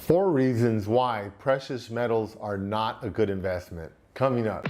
4 reasons why precious metals are not a good investment. Coming up.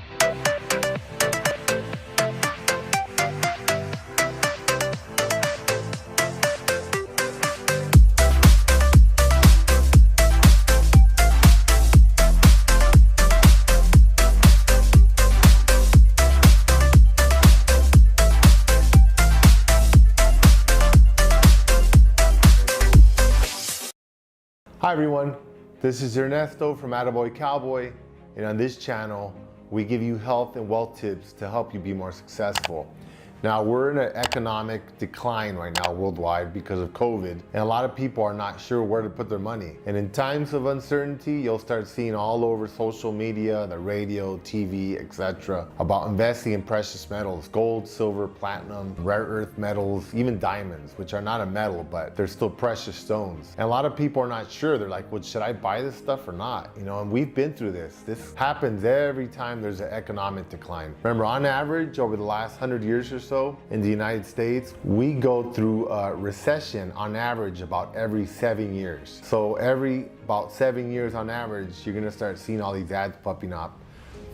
Hi everyone, this is Ernesto from AttaBoyCowBoy, and on this channel we give you health and wealth tips to help you be more successful. Now we're in an economic decline right now worldwide because of COVID, and a lot of people are not sure where to put their money. And in times of uncertainty, you'll start seeing all over social media, the radio, TV, etc. about investing in precious metals, gold, silver, platinum, rare earth metals, even diamonds, which are not a metal, but they're still precious stones. And a lot of people are not sure. They're like, well, should I buy this stuff or not? You know, and we've been through this. This happens every time there's an economic decline. Remember, on average, over the last 100 years or so, in the United States, we go through a recession on average about every 7 years. So every about 7 years on average, you're gonna start seeing all these ads popping up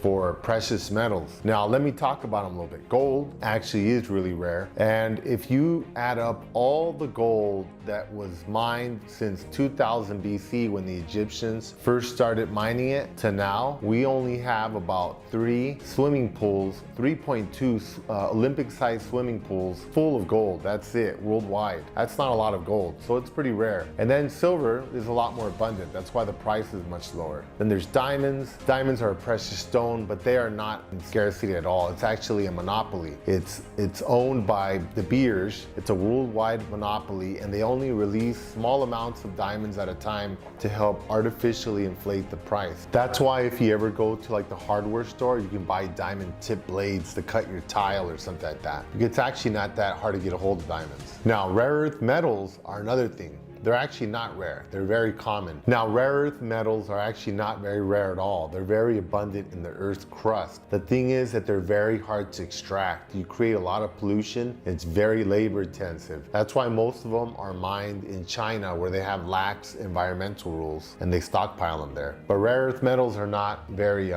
for precious metals. Now let me talk about them a little bit. Gold actually is really rare, and if you add up all the gold that was mined since 2000 BC when the Egyptians first started mining it to now, we only have about 3 swimming pools, 3.2 Olympic-sized swimming pools full of gold. That's it, worldwide. That's not a lot of gold, so it's pretty rare. And then silver is a lot more abundant. That's why the price is much lower. Then there's diamonds. Diamonds are a precious stone, but they are not in scarcity at all. It's actually a monopoly. It's owned by De Beers. It's a worldwide monopoly, and they only release small amounts of diamonds at a time to help artificially inflate the price. That's why if you ever go to like the hardware store, you can buy diamond tip blades to cut your tile or something like that. It's actually not that hard to get a hold of diamonds. Now, rare earth metals are another thing. They're actually not rare, they're very common. Now, rare earth metals are actually not very rare at all. They're very abundant in the Earth's crust. The thing is that they're very hard to extract. You create a lot of pollution, it's very labor intensive. That's why most of them are mined in China, where they have lax environmental rules and they stockpile them there. But rare earth metals are not very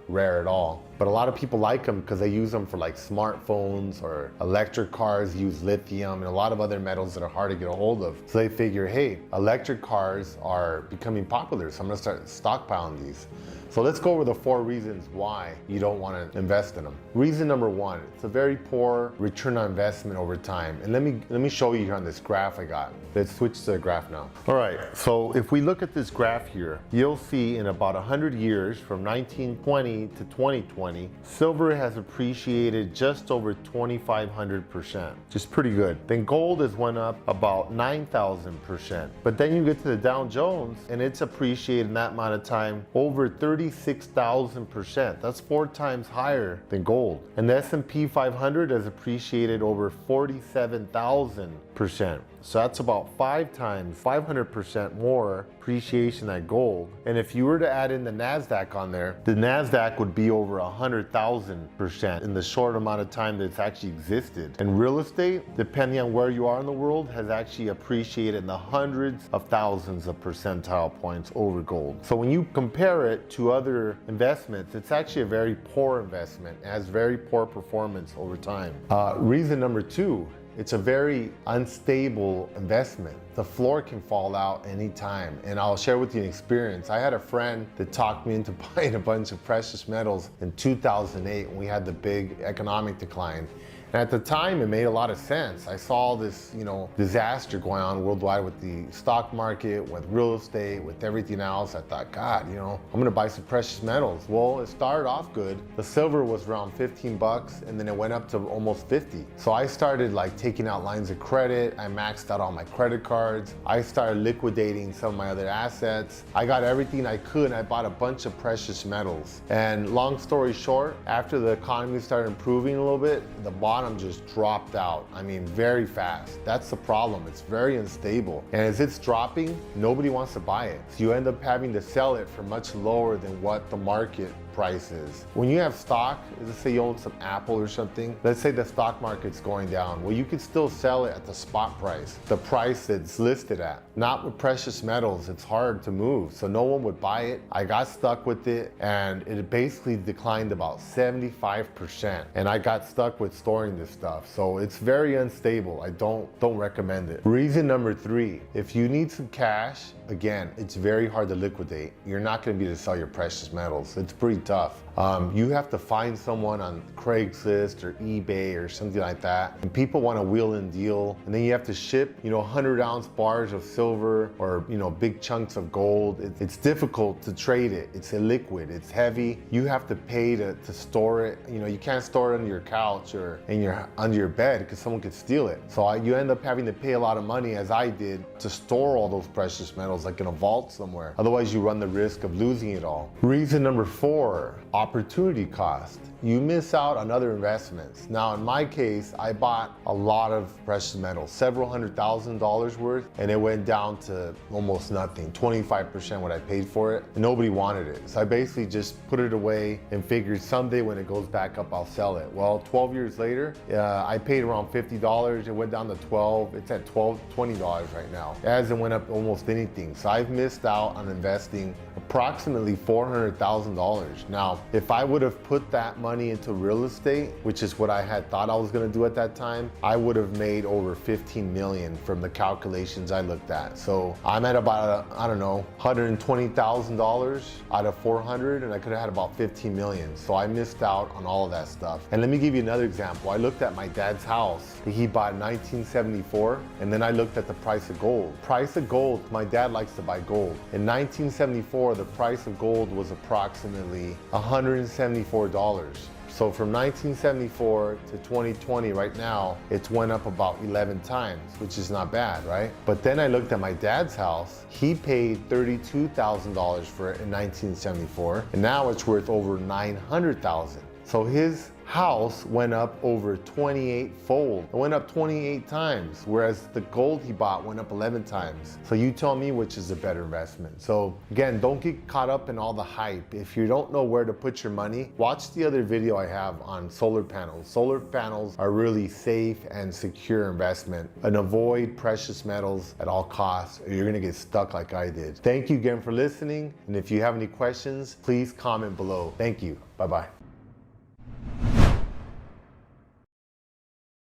rare at all. But a lot of people like them because they use them for like smartphones, or electric cars use lithium and a lot of other metals that are hard to get a hold of. So they figure, hey, electric cars are becoming popular, so I'm gonna start stockpiling these. So let's go over the 4 reasons why you don't want to invest in them. Reason number 1, it's a very poor return on investment over time. And let me show you here on this graph I got. Let's switch to the graph now. All right, so if we look at this graph here, you'll see in about 100 years, from 1920 to 2020, silver has appreciated just over 2,500%, which is pretty good. Then gold has went up about 9,000%. But then you get to the Dow Jones, and it's appreciated in that amount of time over 36,000%. That's 4 times higher than gold. And the S&P 500 has appreciated over 47,000%. So that's about 5 times, 500% more appreciation than gold. And if you were to add in the NASDAQ on there, the NASDAQ would be over 100,000% in the short amount of time that it's actually existed. And real estate, depending on where you are in the world, has actually appreciated in the hundreds of thousands of percentile points over gold. So when you compare it to other investments, it's actually a very poor investment. It has very poor performance over time. Reason number 2, it's a very unstable investment. The floor can fall out anytime. And I'll share with you an experience. I had a friend that talked me into buying a bunch of precious metals in 2008 when we had the big economic decline. And at the time, it made a lot of sense. I saw this, disaster going on worldwide with the stock market, with real estate, with everything else. I thought, God, I'm gonna buy some precious metals. Well, it started off good. The silver was around 15 bucks, and then it went up to almost 50. So I started like taking out lines of credit. I maxed out all my credit cards. I started liquidating some of my other assets. I got everything I could, and I bought a bunch of precious metals. And long story short, after the economy started improving a little bit, the bottom just dropped out. I mean, very fast. That's the problem. It's very unstable. And as it's dropping, nobody wants to buy it. So you end up having to sell it for much lower than what the market price is. When you have stock, let's say you own some Apple or something, let's say the stock market's going down. Well, you could still sell it at the spot price, the price it's listed at. Not with precious metals, it's hard to move, so no one would buy it. I got stuck with it and it basically declined about 75%. And I got stuck with storing this stuff. So it's very unstable. I don't recommend it. Reason number 3, if you need some cash, again, it's very hard to liquidate. You're not gonna be able to sell your precious metals. It's pretty tough. You have to find someone on Craigslist or eBay or something like that. And people want to wheel and deal. And then you have to ship, 100-ounce bars of silver or, big chunks of gold. It's difficult to trade it. It's illiquid, it's heavy. You have to pay to store it. You can't store it under your couch or under your bed because someone could steal it. So you end up having to pay a lot of money, as I did, to store all those precious metals like in a vault somewhere. Otherwise you run the risk of losing it all. Reason number 4, opportunity cost. You miss out on other investments. Now in my case, I bought a lot of precious metals, several $100,000 worth, and it went down to almost nothing, 25% what I paid for it, and nobody wanted it. So I basically just put it away and figured someday when it goes back up, I'll sell it. Well, 12 years later, I paid around $50, it went down to 12, it's at $20 right now. It hasn't went up almost anything. So I've missed out on investing approximately $400,000. Now, if I would have put that money into real estate, which is what I had thought I was gonna do at that time, I would have made over 15 million from the calculations I looked at. So I'm at about, $120,000 out of 400, and I could have had about 15 million. So I missed out on all of that stuff. And let me give you another example. I looked at my dad's house that he bought in 1974, and then I looked at the price of gold. Price of gold, my dad likes to buy gold. In 1974, the price of gold was approximately $174. So from 1974 to 2020 right now, it's went up about 11 times, which is not bad, right? But then I looked at my dad's house. He paid $32,000 for it in 1974, and now it's worth over $900,000. So his house went up over 28-fold. It went up 28 times, whereas the gold he bought went up 11 times. So you tell me which is a better investment. So again, don't get caught up in all the hype. If you don't know where to put your money, watch the other video I have on solar panels. Solar panels are really safe and secure investment, and avoid precious metals at all costs, or you're gonna get stuck like I did. Thank you again for listening, and if you have any questions, please comment below. Thank you. Bye-bye.